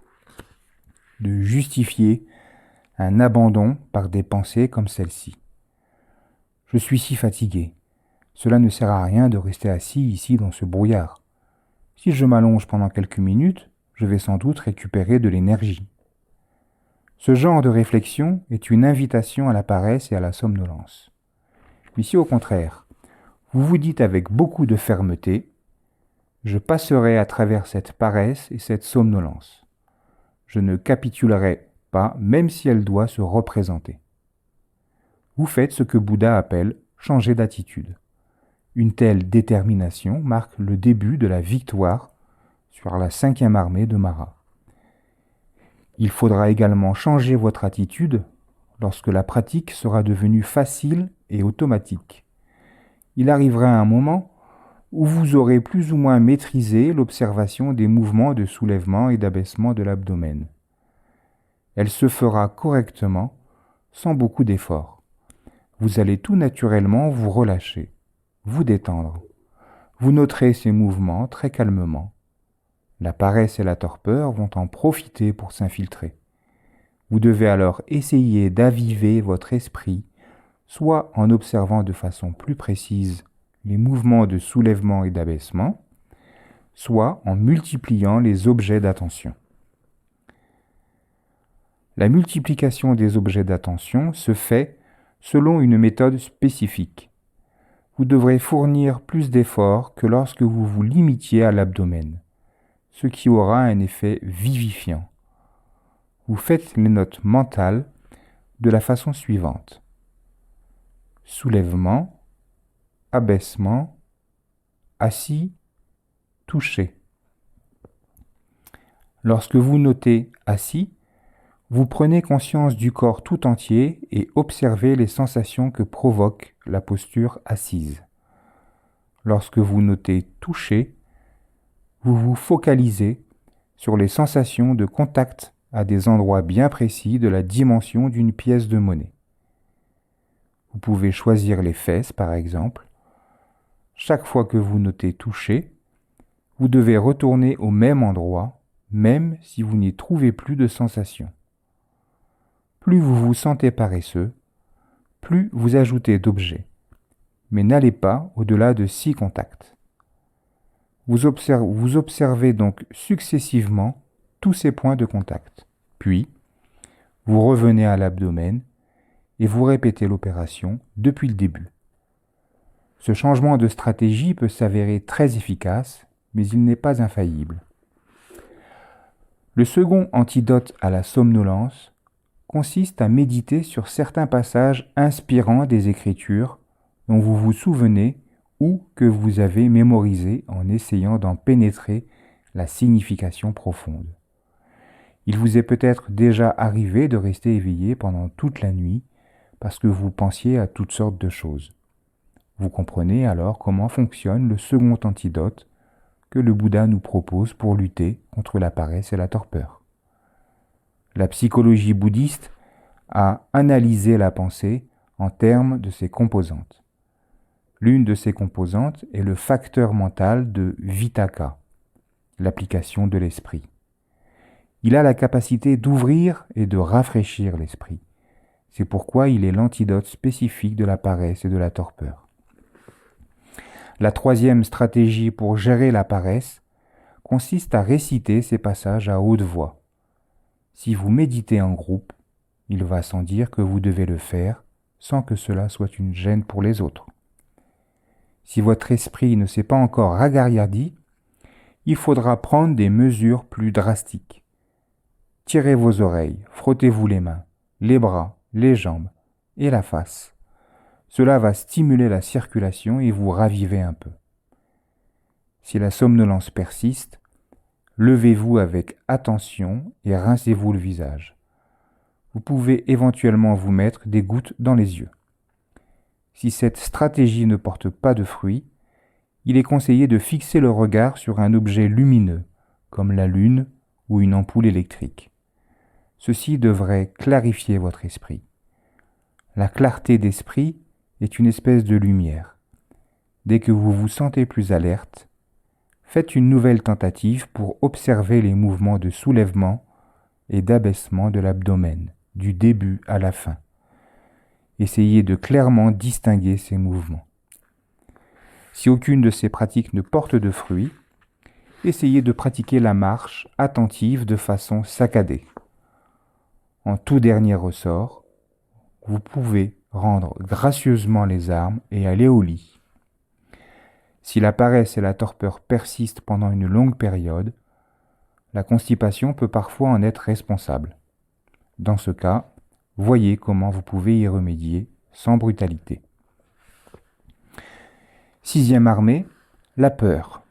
de justifier un abandon par des pensées comme celle-ci. Je suis si fatigué. Cela ne sert à rien de rester assis ici dans ce brouillard. Si je m'allonge pendant quelques minutes, je vais sans doute récupérer de l'énergie. Ce genre de réflexion est une invitation à la paresse et à la somnolence. Mais si au contraire, vous vous dites avec beaucoup de fermeté, je passerai à travers cette paresse et cette somnolence. Je ne capitulerai pas, même si elle doit se représenter. Vous faites ce que Bouddha appelle changer d'attitude. Une telle détermination marque le début de la victoire sur la 5e armée de Mara. Il faudra également changer votre attitude lorsque la pratique sera devenue facile et automatique. Il arrivera un moment où vous aurez plus ou moins maîtrisé l'observation des mouvements de soulèvement et d'abaissement de l'abdomen. Elle se fera correctement, sans beaucoup d'efforts. Vous allez tout naturellement vous relâcher, vous détendre. Vous noterez ces mouvements très calmement. La paresse et la torpeur vont en profiter pour s'infiltrer. Vous devez alors essayer d'aviver votre esprit, soit en observant de façon plus précise les mouvements de soulèvement et d'abaissement, soit en multipliant les objets d'attention. La multiplication des objets d'attention se fait selon une méthode spécifique. Vous devrez fournir plus d'efforts que lorsque vous vous limitiez à l'abdomen, ce qui aura un effet vivifiant. Vous faites les notes mentales de la façon suivante. Soulèvement, abaissement, assis, touché. Lorsque vous notez assis, Vous prenez conscience du corps tout entier et observez les sensations que provoque la posture assise. Lorsque vous notez toucher, vous vous focalisez sur les sensations de contact à des endroits bien précis de la dimension d'une pièce de monnaie. Vous pouvez choisir les fesses, par exemple. Chaque fois que vous notez toucher, vous devez retourner au même endroit, même si vous n'y trouvez plus de sensation. Plus vous vous sentez paresseux, plus vous ajoutez d'objets, mais n'allez pas au-delà de 6 contacts. Vous observez donc successivement tous ces points de contact. Puis, vous revenez à l'abdomen et vous répétez l'opération depuis le début. Ce changement de stratégie peut s'avérer très efficace, mais il n'est pas infaillible. Le second antidote à la somnolence consiste à méditer sur certains passages inspirants des Écritures dont vous vous souvenez ou que vous avez mémorisés en essayant d'en pénétrer la signification profonde. Il vous est peut-être déjà arrivé de rester éveillé pendant toute la nuit parce que vous pensiez à toutes sortes de choses. Vous comprenez alors comment fonctionne le second antidote que le Bouddha nous propose pour lutter contre la paresse et la torpeur. La psychologie bouddhiste a analysé la pensée en termes de ses composantes. L'une de ces composantes est le facteur mental de Vitakka, l'application de l'esprit. Il a la capacité d'ouvrir et de rafraîchir l'esprit. C'est pourquoi il est l'antidote spécifique de la paresse et de la torpeur. La troisième stratégie pour gérer la paresse consiste à réciter ces passages à haute voix. Si vous méditez en groupe, il va sans dire que vous devez le faire sans que cela soit une gêne pour les autres. Si votre esprit ne s'est pas encore ragaillardi, il faudra prendre des mesures plus drastiques. Tirez vos oreilles, frottez-vous les mains, les bras, les jambes et la face. Cela va stimuler la circulation et vous raviver un peu. Si la somnolence persiste, levez-vous avec attention et rincez-vous le visage. Vous pouvez éventuellement vous mettre des gouttes dans les yeux. Si cette stratégie ne porte pas de fruits, il est conseillé de fixer le regard sur un objet lumineux, comme la lune ou une ampoule électrique. Ceci devrait clarifier votre esprit. La clarté d'esprit est une espèce de lumière. Dès que vous vous sentez plus alerte, faites une nouvelle tentative pour observer les mouvements de soulèvement et d'abaissement de l'abdomen, du début à la fin. Essayez de clairement distinguer ces mouvements. Si aucune de ces pratiques ne porte de fruits, essayez de pratiquer la marche attentive de façon saccadée. En tout dernier ressort, vous pouvez rendre gracieusement les armes et aller au lit. Si la paresse et la torpeur persistent pendant une longue période, la constipation peut parfois en être responsable. Dans ce cas, voyez comment vous pouvez y remédier sans brutalité. Sixième armée, la peur.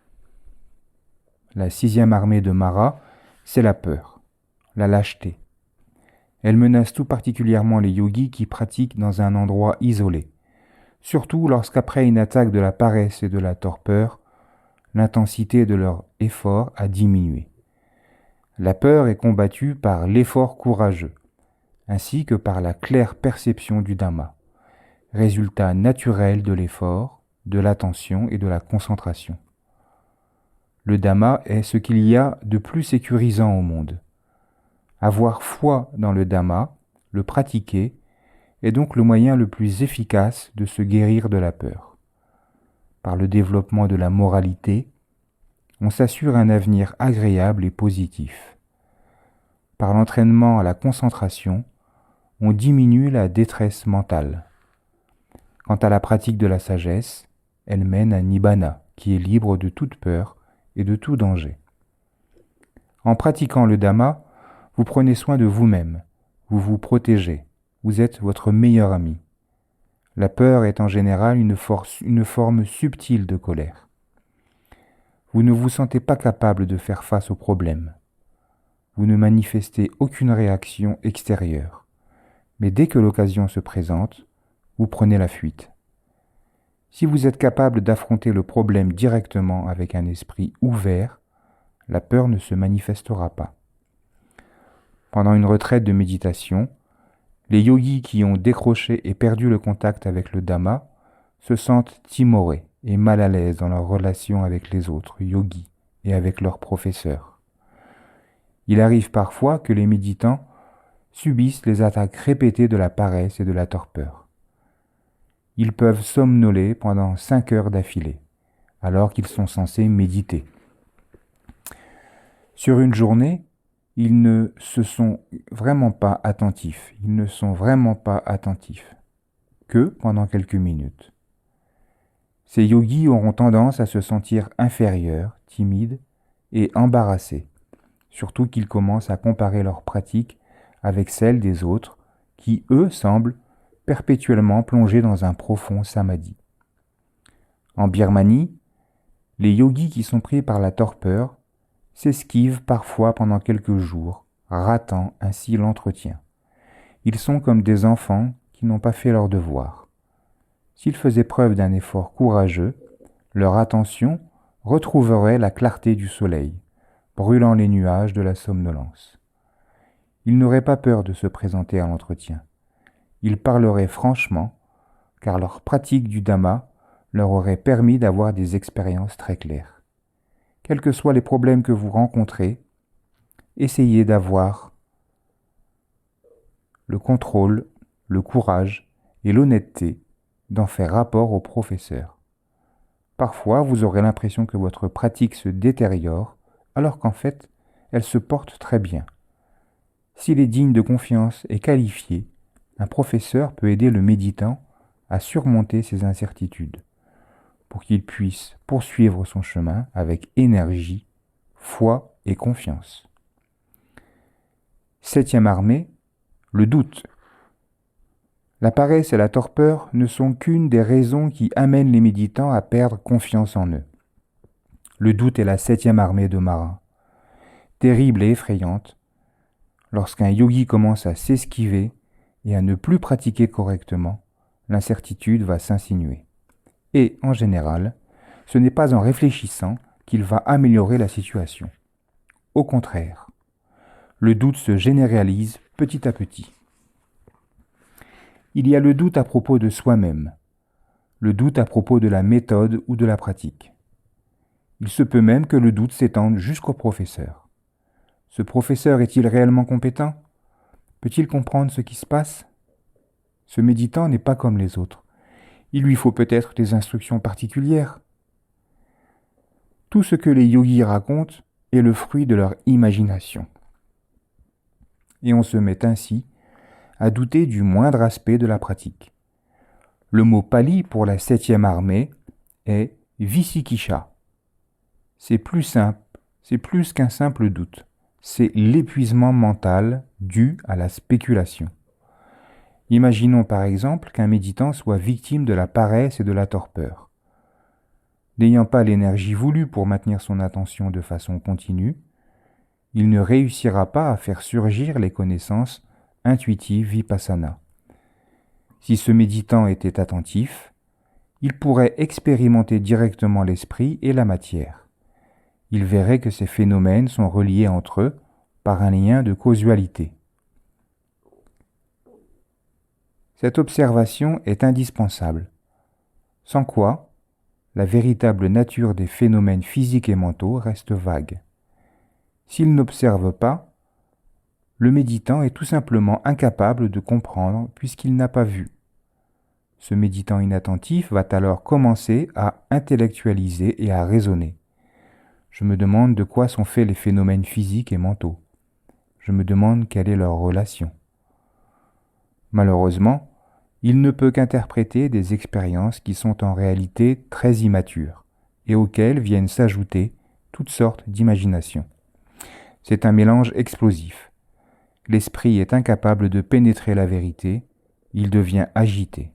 La sixième armée de Mara, c'est la peur, la lâcheté. Elle menace tout particulièrement les yogis qui pratiquent dans un endroit isolé, surtout lorsqu'après une attaque de la paresse et de la torpeur, l'intensité de leur effort a diminué. La peur est combattue par l'effort courageux, ainsi que par la claire perception du Dhamma, résultat naturel de l'effort, de l'attention et de la concentration. Le Dhamma est ce qu'il y a de plus sécurisant au monde. Avoir foi dans le Dhamma, le pratiquer, est donc le moyen le plus efficace de se guérir de la peur. Par le développement de la moralité, on s'assure un avenir agréable et positif. Par l'entraînement à la concentration, on diminue la détresse mentale. Quant à la pratique de la sagesse, elle mène à Nibbana, qui est libre de toute peur et de tout danger. En pratiquant le Dhamma, vous prenez soin de vous-même, vous vous protégez, vous êtes votre meilleur ami. La peur est en général une forme subtile de colère. Vous ne vous sentez pas capable de faire face aux problèmes. vous ne manifestez aucune réaction extérieure. Mais dès que l'occasion se présente, vous prenez la fuite. Si vous êtes capable d'affronter le problème directement avec un esprit ouvert, la peur ne se manifestera pas. Pendant une retraite de méditation, les yogis qui ont décroché et perdu le contact avec le Dhamma se sentent timorés et mal à l'aise dans leur relation avec les autres yogis et avec leurs professeurs. Il arrive parfois que les méditants subissent les attaques répétées de la paresse et de la torpeur. Ils peuvent somnoler pendant 5 heures d'affilée, alors qu'ils sont censés méditer. Sur une journée, ils ne sont vraiment pas attentifs que pendant quelques minutes. Ces yogis auront tendance à se sentir inférieurs, timides et embarrassés, surtout qu'ils commencent à comparer leurs pratiques avec celles des autres qui, eux, semblent perpétuellement plongés dans un profond samadhi. En Birmanie, les yogis qui sont pris par la torpeur s'esquivent parfois pendant quelques jours, ratant ainsi l'entretien. Ils sont comme des enfants qui n'ont pas fait leur devoir. S'ils faisaient preuve d'un effort courageux, leur attention retrouverait la clarté du soleil, brûlant les nuages de la somnolence. Ils n'auraient pas peur de se présenter à l'entretien. Ils parleraient franchement, car leur pratique du Dhamma leur aurait permis d'avoir des expériences très claires. Quels que soient les problèmes que vous rencontrez, essayez d'avoir le contrôle, le courage et l'honnêteté d'en faire rapport au professeur. Parfois, vous aurez l'impression que votre pratique se détériore, alors qu'en fait, elle se porte très bien. S'il est digne de confiance et qualifié, un professeur peut aider le méditant à surmonter ses incertitudes, pour qu'il puisse poursuivre son chemin avec énergie, foi et confiance. 7e armée, le doute. La paresse et la torpeur ne sont qu'une des raisons qui amènent les méditants à perdre confiance en eux. Le doute est la 7e armée de Mara. Terrible et effrayante, lorsqu'un yogi commence à s'esquiver et à ne plus pratiquer correctement, l'incertitude va s'insinuer. Et, en général, ce n'est pas en réfléchissant qu'il va améliorer la situation. Au contraire, le doute se généralise petit à petit. Il y a le doute à propos de soi-même, le doute à propos de la méthode ou de la pratique. Il se peut même que le doute s'étende jusqu'au professeur. Ce professeur est-il réellement compétent ? Peut-il comprendre ce qui se passe ? Ce méditant n'est pas comme les autres. Il lui faut peut-être des instructions particulières. Tout ce que les yogis racontent est le fruit de leur imagination. Et on se met ainsi à douter du moindre aspect de la pratique. Le mot pali pour la 7e armée est visikisha. C'est plus qu'un simple doute. C'est l'épuisement mental dû à la spéculation. Imaginons par exemple qu'un méditant soit victime de la paresse et de la torpeur. N'ayant pas l'énergie voulue pour maintenir son attention de façon continue, il ne réussira pas à faire surgir les connaissances intuitives vipassana. Si ce méditant était attentif, il pourrait expérimenter directement l'esprit et la matière. Il verrait que ces phénomènes sont reliés entre eux par un lien de causalité. Cette observation est indispensable, sans quoi la véritable nature des phénomènes physiques et mentaux reste vague. S'il n'observe pas, le méditant est tout simplement incapable de comprendre puisqu'il n'a pas vu. Ce méditant inattentif va alors commencer à intellectualiser et à raisonner. Je me demande de quoi sont faits les phénomènes physiques et mentaux. Je me demande quelle est leur relation. Malheureusement, il ne peut qu'interpréter des expériences qui sont en réalité très immatures et auxquelles viennent s'ajouter toutes sortes d'imaginations. C'est un mélange explosif. L'esprit est incapable de pénétrer la vérité, il devient agité.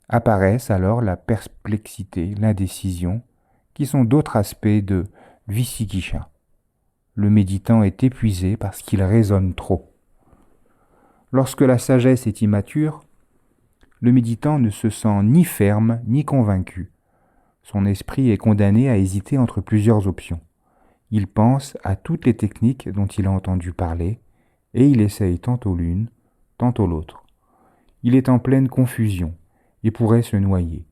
Apparaissent alors la perplexité, l'indécision, qui sont d'autres aspects de visikisha. le méditant est épuisé parce qu'il raisonne trop. Lorsque la sagesse est immature, le méditant ne se sent ni ferme ni convaincu. Son esprit est condamné à hésiter entre plusieurs options. Il pense à toutes les techniques dont il a entendu parler et il essaye tantôt l'une, tantôt l'autre. Il est en pleine confusion et pourrait se noyer.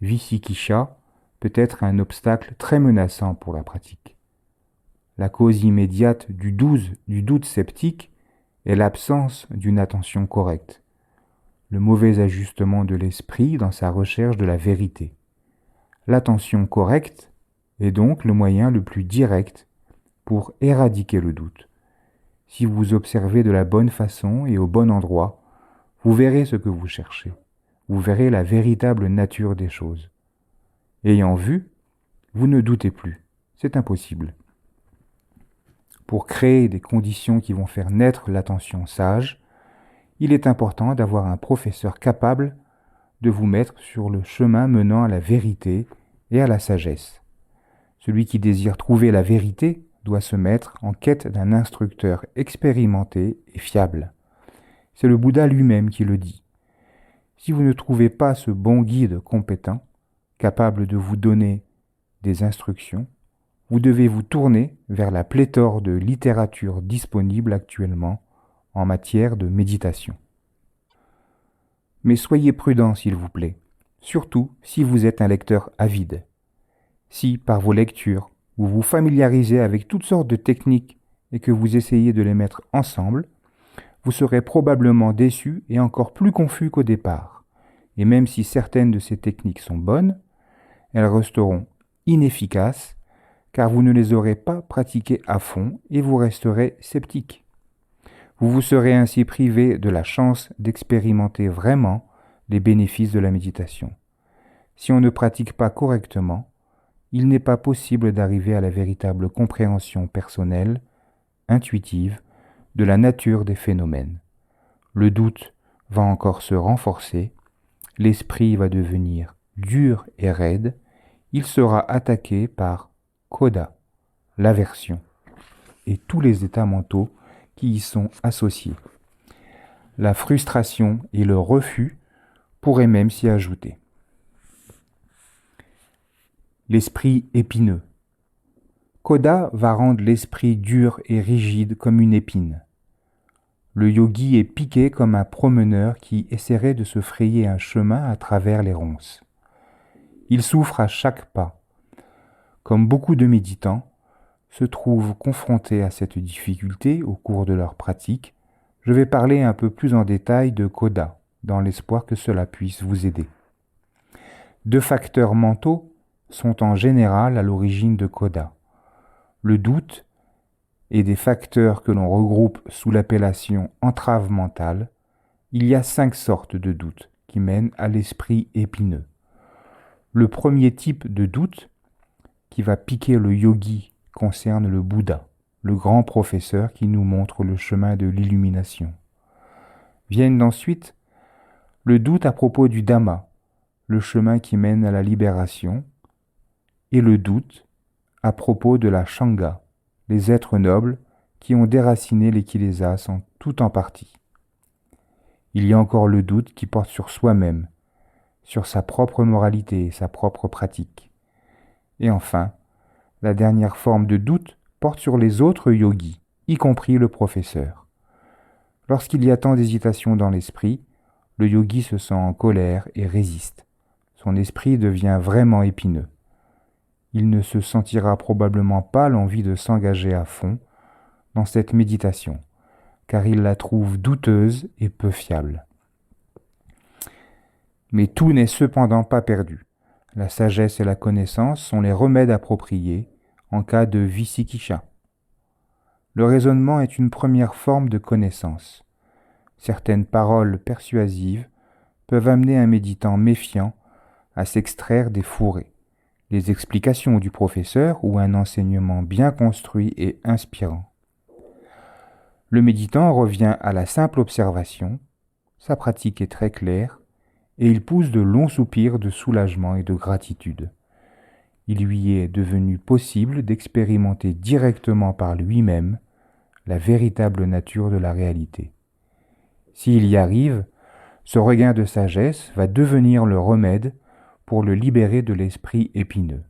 Vicikisha peut être un obstacle très menaçant pour la pratique. La cause immédiate du doute sceptique est l'absence d'une attention correcte, le mauvais ajustement de l'esprit dans sa recherche de la vérité. L'attention correcte est donc le moyen le plus direct pour éradiquer le doute. Si vous observez de la bonne façon et au bon endroit, vous verrez ce que vous cherchez. Vous verrez la véritable nature des choses. Ayant vu, vous ne doutez plus. C'est impossible. Pour créer des conditions qui vont faire naître l'attention sage, il est important d'avoir un professeur capable de vous mettre sur le chemin menant à la vérité et à la sagesse. Celui qui désire trouver la vérité doit se mettre en quête d'un instructeur expérimenté et fiable. C'est le Bouddha lui-même qui le dit. Si vous ne trouvez pas ce bon guide compétent, capable de vous donner des instructions, vous devez vous tourner vers la pléthore de littérature disponible actuellement en matière de méditation. Mais soyez prudent s'il vous plaît, surtout si vous êtes un lecteur avide. Si, par vos lectures, vous vous familiarisez avec toutes sortes de techniques et que vous essayez de les mettre ensemble, vous serez probablement déçu et encore plus confus qu'au départ. Et même si certaines de ces techniques sont bonnes, elles resteront inefficaces car vous ne les aurez pas pratiquées à fond et vous resterez sceptique. Vous vous serez ainsi privé de la chance d'expérimenter vraiment les bénéfices de la méditation. Si on ne pratique pas correctement, il n'est pas possible d'arriver à la véritable compréhension personnelle, intuitive, de la nature des phénomènes. Le doute va encore se renforcer, l'esprit va devenir dur et raide, il sera attaqué par Koda, l'aversion, et tous les états mentaux qui y sont associés. La frustration et le refus pourraient même s'y ajouter. L'esprit épineux. Koda va rendre l'esprit dur et rigide comme une épine. Le yogi est piqué comme un promeneur qui essaierait de se frayer un chemin à travers les ronces. Il souffre à chaque pas. Comme beaucoup de méditants se trouvent confrontés à cette difficulté au cours de leur pratique, je vais parler un peu plus en détail de Koda, dans l'espoir que cela puisse vous aider. Deux facteurs mentaux sont en général à l'origine de Koda. Le doute et des facteurs que l'on regroupe sous l'appellation entrave mentale. Il y a 5 sortes de doutes qui mènent à l'esprit épineux. Le premier type de doute qui va piquer le yogi concerne le Bouddha, le grand professeur qui nous montre le chemin de l'illumination. Viennent ensuite le doute à propos du Dhamma, le chemin qui mène à la libération, et le doute à propos de la Sangha, les êtres nobles qui ont déraciné les kilesas tout en partie. Il y a encore le doute qui porte sur soi-même, sur sa propre moralité et sa propre pratique. Et enfin, la dernière forme de doute porte sur les autres yogis, y compris le professeur. Lorsqu'il y a tant d'hésitation dans l'esprit, le yogi se sent en colère et résiste. Son esprit devient vraiment épineux. Il ne se sentira probablement pas l'envie de s'engager à fond dans cette méditation, car il la trouve douteuse et peu fiable. Mais tout n'est cependant pas perdu. La sagesse et la connaissance sont les remèdes appropriés en cas de vicikisha. Le raisonnement est une première forme de connaissance. Certaines paroles persuasives peuvent amener un méditant méfiant à s'extraire des fourrés. Les explications du professeur ou un enseignement bien construit et inspirant. Le méditant revient à la simple observation, sa pratique est très claire, et il pousse de longs soupirs de soulagement et de gratitude. il lui est devenu possible d'expérimenter directement par lui-même la véritable nature de la réalité. S'il y arrive, ce regain de sagesse va devenir le remède pour le libérer de l'esprit épineux.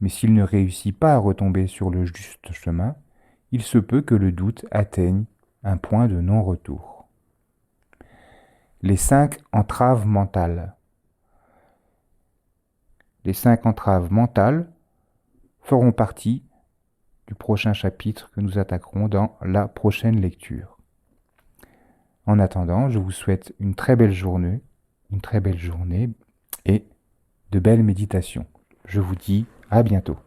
Mais s'il ne réussit pas à retomber sur le juste chemin, il se peut que le doute atteigne un point de non-retour. Les 5 entraves mentales. Les 5 entraves mentales feront partie du prochain chapitre que nous attaquerons dans la prochaine lecture. En attendant, je vous souhaite une très belle journée et de belles méditations. Je vous dis à bientôt.